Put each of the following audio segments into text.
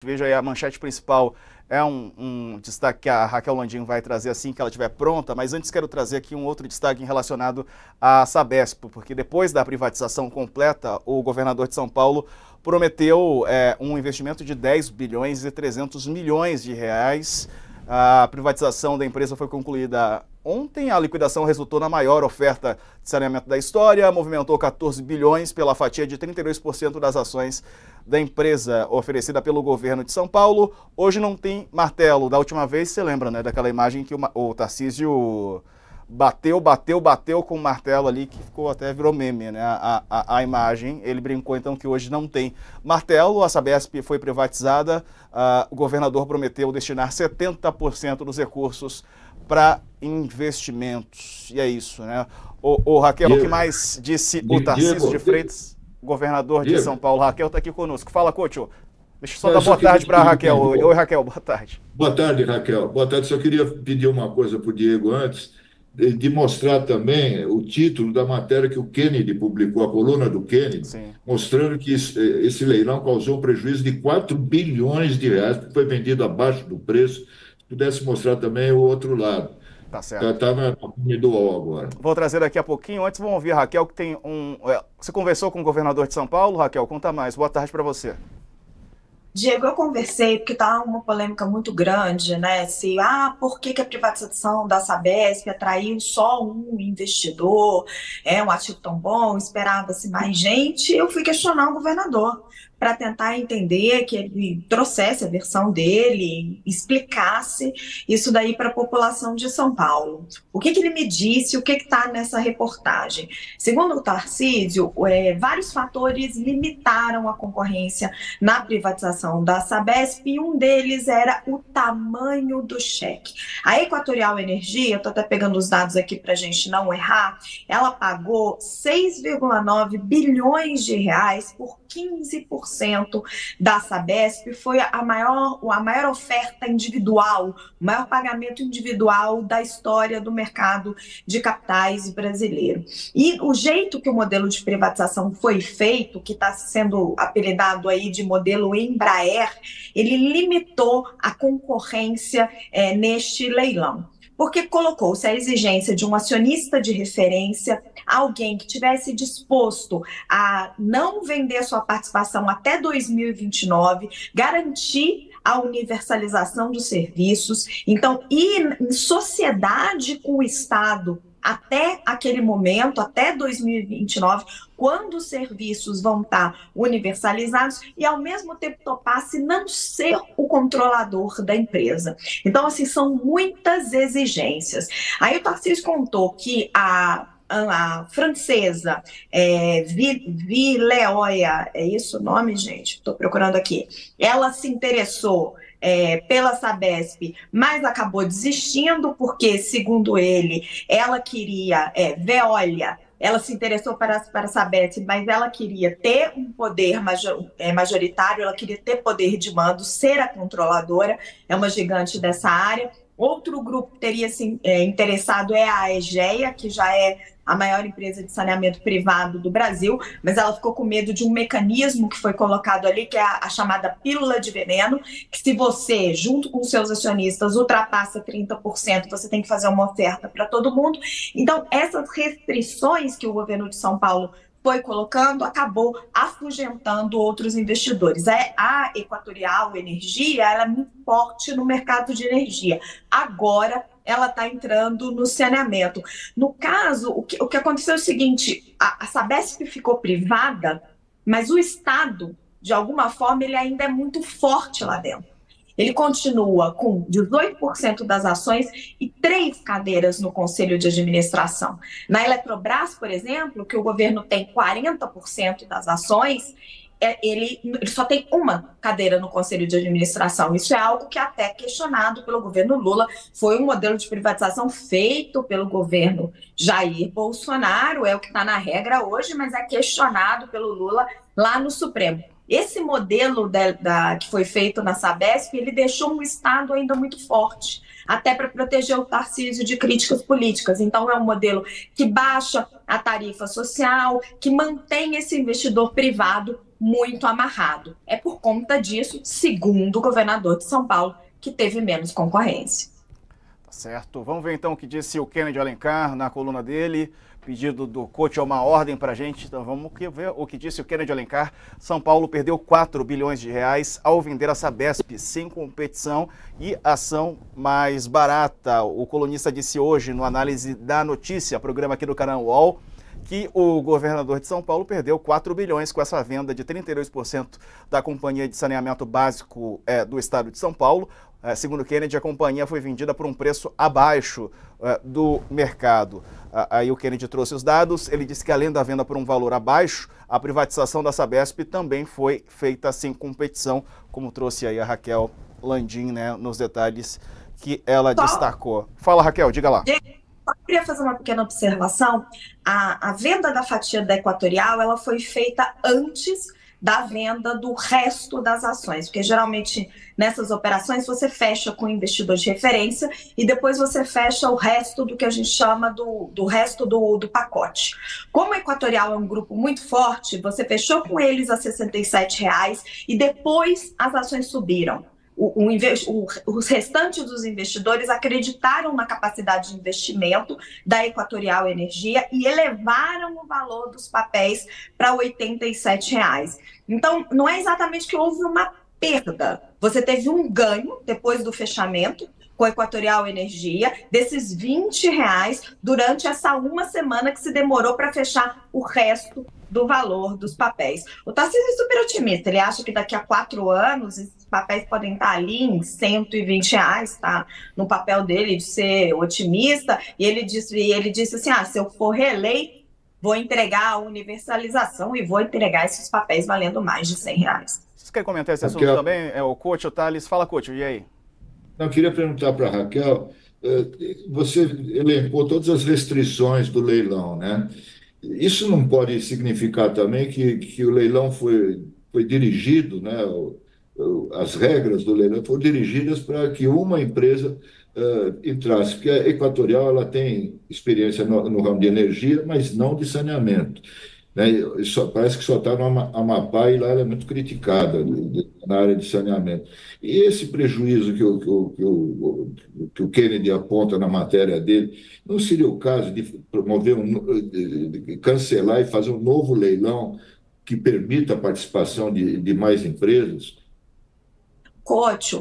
Veja aí, a manchete principal é um destaque que a Raquel Landim vai trazer assim que ela estiver pronta, mas antes quero trazer aqui um outro destaque relacionado à Sabesp, porque depois da privatização completa, o governador de São Paulo prometeu um investimento de 10 bilhões e 300 milhões de reais. A privatização da empresa foi concluída ontem. A liquidação resultou na maior oferta de saneamento da história, movimentou 14 bilhões pela fatia de 32% das ações da empresa oferecida pelo governo de São Paulo. Hoje não tem martelo. Da última vez, você lembra, né, daquela imagem que o Tarcísio bateu com o martelo ali, que virou meme, né, a imagem. Ele brincou então que hoje não tem martelo, a Sabesp foi privatizada, o governador prometeu destinar 70% dos recursos para investimentos. E é isso, né? Raquel, o que mais disse o Tarcísio de Freitas, governador de São Paulo? Raquel está aqui conosco. Fala, Couto. Deixa eu só dar boa tarde para a Raquel. Oi, Raquel, boa tarde. Boa tarde, Raquel. Boa tarde. Só queria pedir uma coisa para o Diego antes, de mostrar também o título da matéria que o Kennedy publicou, a coluna do Kennedy, Sim. mostrando que esse leilão causou um prejuízo de 4 bilhões de reais, porque foi vendido abaixo do preço. Se pudesse mostrar também o outro lado. Tá certo. Está na me do UOL agora. Vou trazer daqui a pouquinho. Antes vamos ouvir a Raquel, que tem Você conversou com o governador de São Paulo, Raquel? Conta mais. Boa tarde para você. Diego, eu conversei, porque está uma polêmica muito grande, né? Por que a privatização da Sabesp atraiu só um investidor? É um ativo tão bom, esperava-se mais gente. Eu fui questionar o governador para tentar entender, que ele trouxesse a versão dele, explicasse isso daí para a população de São Paulo. O que ele me disse, o que está nessa reportagem? Segundo o Tarcísio, vários fatores limitaram a concorrência na privatização da Sabesp, e um deles era o tamanho do cheque. A Equatorial Energia, estou até pegando os dados aqui para a gente não errar, ela pagou 6,9 bilhões de reais por 15% da Sabesp. Foi a maior oferta individual, o maior pagamento individual da história do mercado de capitais brasileiro. E o jeito que o modelo de privatização foi feito, que está sendo apelidado aí de modelo Embraer, ele limitou a concorrência neste leilão, porque colocou-se a exigência de um acionista de referência, alguém que tivesse disposto a não vender sua participação até 2029, garantir a universalização dos serviços, então ir em sociedade com o Estado até aquele momento, até 2029, quando os serviços vão estar universalizados, e ao mesmo tempo topasse não ser o controlador da empresa. Então, assim, são muitas exigências. Aí o Tarcísio contou que a francesa Vileoia, é isso o nome, gente? Estou procurando aqui. Ela se interessou pela Sabesp, mas acabou desistindo porque, segundo ele, ela queria Veolia. Ela se interessou para a Sabesp, mas ela queria ter um poder majoritário, ela queria ter poder de mando, ser a controladora, é uma gigante dessa área. Outro grupo que teria se interessado é a Egea, que já é a maior empresa de saneamento privado do Brasil, mas ela ficou com medo de um mecanismo que foi colocado ali, que é a chamada pílula de veneno, que se você, junto com seus acionistas, ultrapassa 30%, você tem que fazer uma oferta para todo mundo. Então, essas restrições que o governo de São Paulo foi colocando, acabou afugentando outros investidores. A Equatorial Energia, ela é muito forte no mercado de energia. Agora, ela está entrando no saneamento. No caso, o que aconteceu é o seguinte, a Sabesp ficou privada, mas o Estado, de alguma forma, ele ainda é muito forte lá dentro. Ele continua com 18% das ações e 3 cadeiras no Conselho de Administração. Na Eletrobras, por exemplo, que o governo tem 40% das ações, ele só tem uma cadeira no Conselho de Administração. Isso é algo que é até questionado pelo governo Lula. Foi um modelo de privatização feito pelo governo Jair Bolsonaro, é o que está na regra hoje, mas é questionado pelo Lula lá no Supremo. Esse modelo que foi feito na Sabesp, ele deixou um Estado ainda muito forte, até para proteger o Tarcísio de críticas políticas. Então, é um modelo que baixa a tarifa social, que mantém esse investidor privado muito amarrado. É por conta disso, segundo o governador de São Paulo, que teve menos concorrência. Tá certo. Vamos ver então o que disse o Kennedy Alencar na coluna dele. Pedido do coach é uma ordem para a gente, então vamos ver o que disse o Kennedy Alencar. São Paulo perdeu 4 bilhões de reais ao vender a Sabesp sem competição e ação mais barata. O colunista disse hoje no Análise da Notícia, programa aqui do canal UOL, que o governador de São Paulo perdeu 4 bilhões com essa venda de 32% da Companhia de Saneamento Básico do Estado de São Paulo. Segundo Kennedy, a companhia foi vendida por um preço abaixo do mercado. Aí o Kennedy trouxe os dados, ele disse que além da venda por um valor abaixo, a privatização da Sabesp também foi feita sem competição, como trouxe aí a Raquel Landim, né, nos detalhes que ela destacou. Fala, Raquel, diga lá. Eu queria fazer uma pequena observação. A venda da fatia da Equatorial, ela foi feita antes da venda do resto das ações, porque geralmente nessas operações você fecha com o investidor de referência e depois você fecha o resto do que a gente chama do resto do pacote. Como a Equatorial é um grupo muito forte, você fechou com eles a R$ 67,00 e depois as ações subiram. Os restantes dos investidores acreditaram na capacidade de investimento da Equatorial Energia e elevaram o valor dos papéis para R$ 87,00. Então, não é exatamente que houve uma perda. Você teve um ganho depois do fechamento com a Equatorial Energia, desses R$ 20,00 durante essa uma semana que se demorou para fechar o resto do valor dos papéis. O Tarcísio é super otimista, ele acha que daqui a 4 anos esses papéis podem estar ali em R$ 120,00, tá? No papel dele de ser otimista, e ele disse assim, se eu for reeleito, vou entregar a universalização e vou entregar esses papéis valendo mais de R$ 100,00. Vocês querem comentar esse assunto também? O coach, o Thales. Fala, coach, e aí? Eu queria perguntar para a Raquel, você elencou todas as restrições do leilão, né? Isso não pode significar também que o leilão foi dirigido, né? As regras do leilão foram dirigidas para que uma empresa entrasse, porque a Equatorial ela tem experiência no ramo de energia, mas não de saneamento, né? Parece que só está no Amapá e lá ela é muito criticada na área de saneamento. E esse prejuízo que o Kennedy aponta na matéria dele, não seria o caso de promover, de cancelar e fazer um novo leilão que permita a participação de mais empresas? Coach,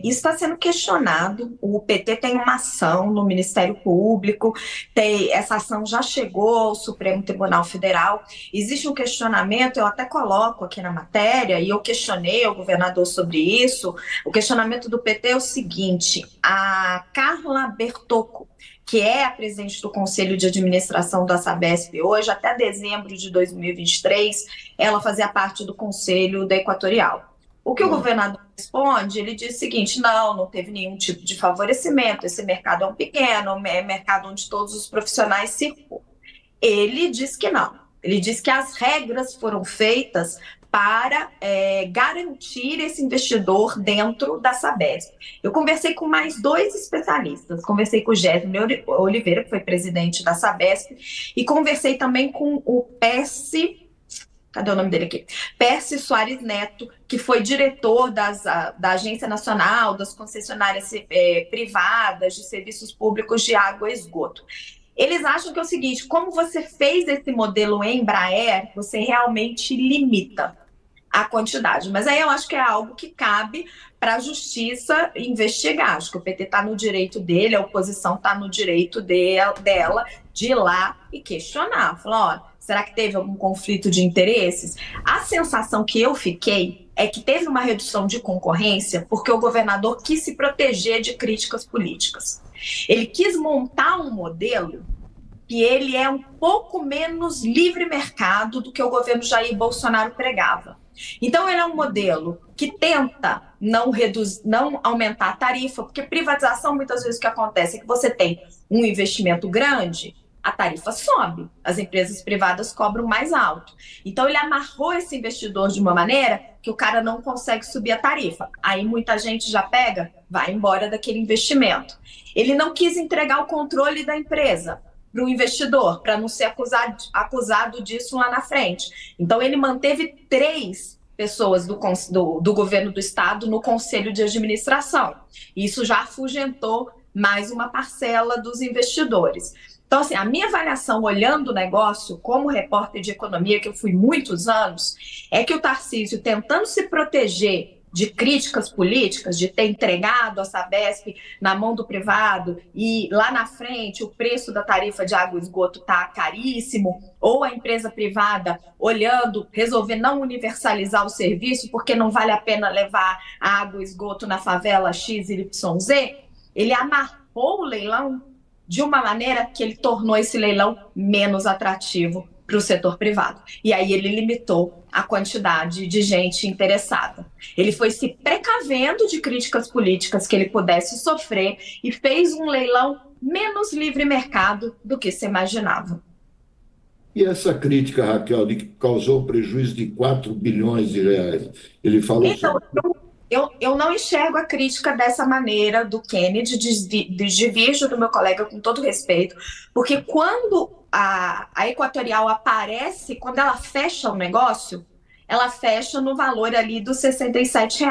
isso está sendo questionado. O PT tem uma ação no Ministério Público, essa ação já chegou ao Supremo Tribunal Federal. Existe um questionamento, eu até coloco aqui na matéria, e eu questionei o governador sobre isso. O questionamento do PT é o seguinte: a Carla Bertocco, que é a presidente do Conselho de Administração da Sabesp hoje, até dezembro de 2023, ela fazia parte do Conselho da Equatorial. O que o governador responde, ele diz o seguinte: não teve nenhum tipo de favorecimento, esse mercado é um pequeno, é mercado onde todos os profissionais circulam. Ele diz que não, ele diz que as regras foram feitas para garantir esse investidor dentro da Sabesp. Eu conversei com mais 2 especialistas, conversei com o Gésimo Oliveira, que foi presidente da Sabesp, e conversei também com o Percy, cadê o nome dele aqui? Percy Soares Neto, que foi diretor da Agência Nacional das Concessionárias Privadas de Serviços Públicos de Água e Esgoto. Eles acham que é o seguinte: como você fez esse modelo Embraer, você realmente limita a quantidade. Mas aí eu acho que é algo que cabe para a Justiça investigar. Acho que o PT está no direito dele, a oposição está no direito dela de ir lá e questionar. Falar, ó, será que teve algum conflito de interesses? A sensação que eu fiquei é que teve uma redução de concorrência porque o governador quis se proteger de críticas políticas. Ele quis montar um modelo que ele é um pouco menos livre mercado do que o governo Jair Bolsonaro pregava. Então, ele é um modelo que tenta não aumentar a tarifa, porque privatização, muitas vezes, o que acontece é que você tem um investimento grande, a tarifa sobe, as empresas privadas cobram mais alto. Então, ele amarrou esse investidor de uma maneira que o cara não consegue subir a tarifa. Aí, muita gente já vai embora daquele investimento. Ele não quis entregar o controle da empresa. para o investidor, para não ser acusado disso lá na frente. Então, ele manteve 3 pessoas do governo do estado no conselho de administração. Isso já afugentou mais uma parcela dos investidores. Então, assim, a minha avaliação, olhando o negócio, como repórter de economia, que eu fui muitos anos, é que o Tarcísio, tentando se proteger de críticas políticas, de ter entregado a Sabesp na mão do privado e lá na frente o preço da tarifa de água e esgoto está caríssimo, ou a empresa privada olhando, resolver não universalizar o serviço porque não vale a pena levar a água e esgoto na favela XYZ, ele amarrou o leilão de uma maneira que ele tornou esse leilão menos atrativo para o setor privado. E aí ele limitou a quantidade de gente interessada. Ele foi se precavendo de críticas políticas que ele pudesse sofrer e fez um leilão menos livre mercado do que se imaginava. E essa crítica, Raquel, de que causou prejuízo de 4 bilhões de reais, ele falou Então, sobre... eu não enxergo a crítica dessa maneira do Kennedy, divirjo do meu colega com todo respeito, porque quando a Equatorial aparece, quando ela fecha o negócio, ela fecha no valor ali dos R$ 67.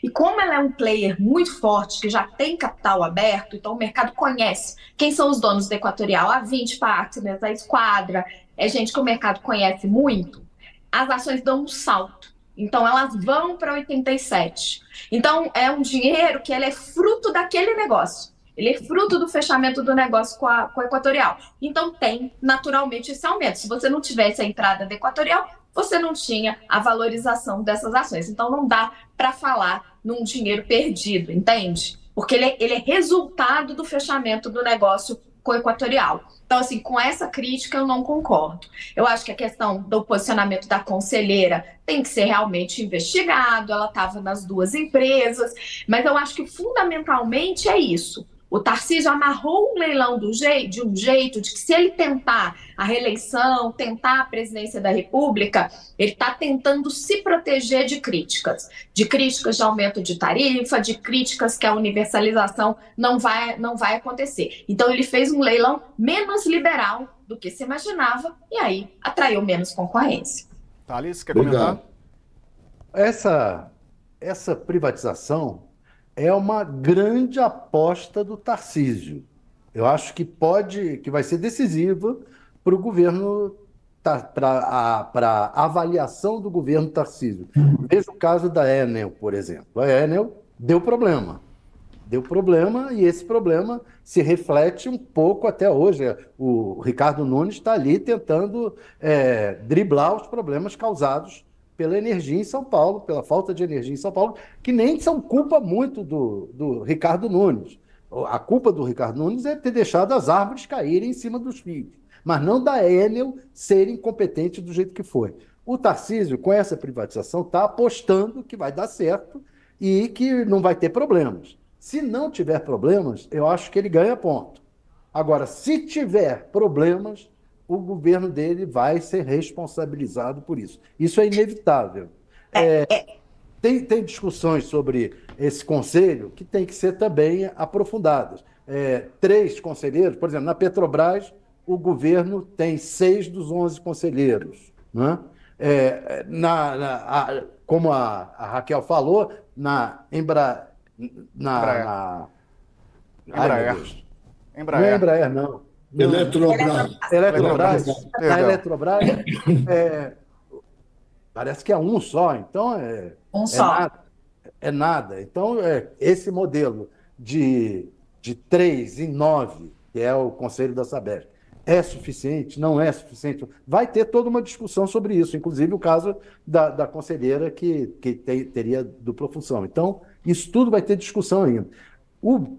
E como ela é um player muito forte, que já tem capital aberto, então o mercado conhece quem são os donos da Equatorial, a 20 Partners, a Esquadra, é gente que o mercado conhece muito, as ações dão um salto. Então, elas vão para 87. Então, é um dinheiro que ele é fruto daquele negócio. Ele é fruto do fechamento do negócio com a Equatorial. Então, tem, naturalmente, esse aumento. Se você não tivesse a entrada da Equatorial, você não tinha a valorização dessas ações. Então, não dá para falar num dinheiro perdido, entende? Porque ele é resultado do fechamento do negócio com a Equatorial. Então, assim, com essa crítica eu não concordo. Eu acho que a questão do posicionamento da conselheira tem que ser realmente investigado, ela estava nas 2 empresas, mas eu acho que fundamentalmente é isso. O Tarcísio amarrou um leilão de um jeito de que se ele tentar a reeleição, tentar a presidência da República, ele está tentando se proteger de críticas de aumento de tarifa, de críticas que a universalização não vai acontecer. Então ele fez um leilão menos liberal do que se imaginava e aí atraiu menos concorrência. Thales, quer comentar? Essa privatização é uma grande aposta do Tarcísio. Eu acho que vai ser decisiva para o governo, para a avaliação do governo Tarcísio. Veja o caso da Enel, por exemplo. A Enel deu problema. E esse problema se reflete um pouco até hoje. O Ricardo Nunes está ali tentando driblar os problemas causados pela energia em São Paulo, pela falta de energia em São Paulo, que nem são culpa muito do Ricardo Nunes. A culpa do Ricardo Nunes é ter deixado as árvores caírem em cima dos fios, mas não da Enel ser incompetente do jeito que foi. O Tarcísio, com essa privatização, está apostando que vai dar certo e que não vai ter problemas. Se não tiver problemas, eu acho que ele ganha ponto. Agora, se tiver problemas, o governo dele vai ser responsabilizado por isso. Isso é inevitável. Tem discussões sobre esse conselho que tem que ser também aprofundadas. 3 conselheiros, por exemplo, na Petrobras, o governo tem 6 dos 11 conselheiros. Né? Como a Raquel falou, na Embraer. Não é Embraer, não. Eletrobras. A Eletrobras parece que é um só, então é nada. Então, esse modelo de 3 em 9, que é o Conselho da Sabesp, é suficiente? Não é suficiente? Vai ter toda uma discussão sobre isso, inclusive o caso da conselheira que teria dupla função. Então, isso tudo vai ter discussão ainda. O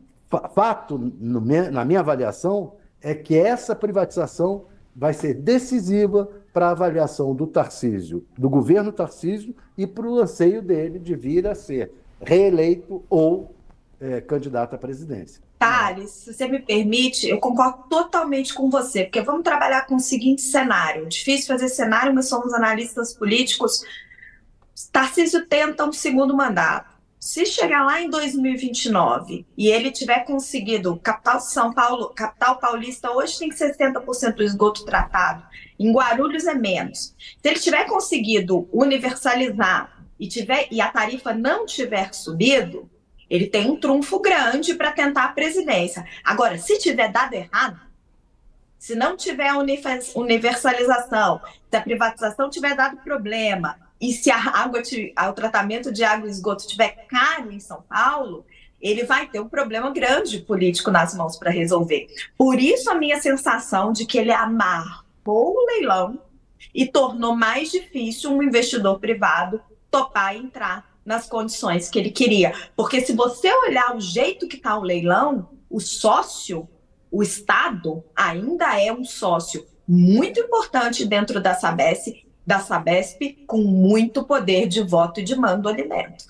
fato, na minha avaliação, é que essa privatização vai ser decisiva para a avaliação do Tarcísio, do governo Tarcísio, e para o anseio dele de vir a ser reeleito ou candidato à presidência. Thales, se você me permite, eu concordo totalmente com você, porque vamos trabalhar com o seguinte cenário. Difícil fazer cenário, mas somos analistas políticos. Tarcísio tenta um segundo mandato. Se chegar lá em 2029 e ele tiver conseguido, capital São Paulo, capital paulista hoje tem 60% do esgoto tratado, em Guarulhos é menos. Se ele tiver conseguido universalizar e a tarifa não tiver subido, ele tem um trunfo grande para tentar a presidência. Agora, se tiver dado errado, se não tiver universalização, se a privatização tiver dado problema, e se o tratamento de água e esgoto estiver caro em São Paulo, ele vai ter um problema grande político nas mãos para resolver. Por isso a minha sensação de que ele amarrou o leilão e tornou mais difícil um investidor privado topar e entrar nas condições que ele queria. Porque se você olhar o jeito que está o leilão, o sócio, o Estado, ainda é um sócio muito importante dentro da Sabesp, com muito poder de voto e de mando ali dentro.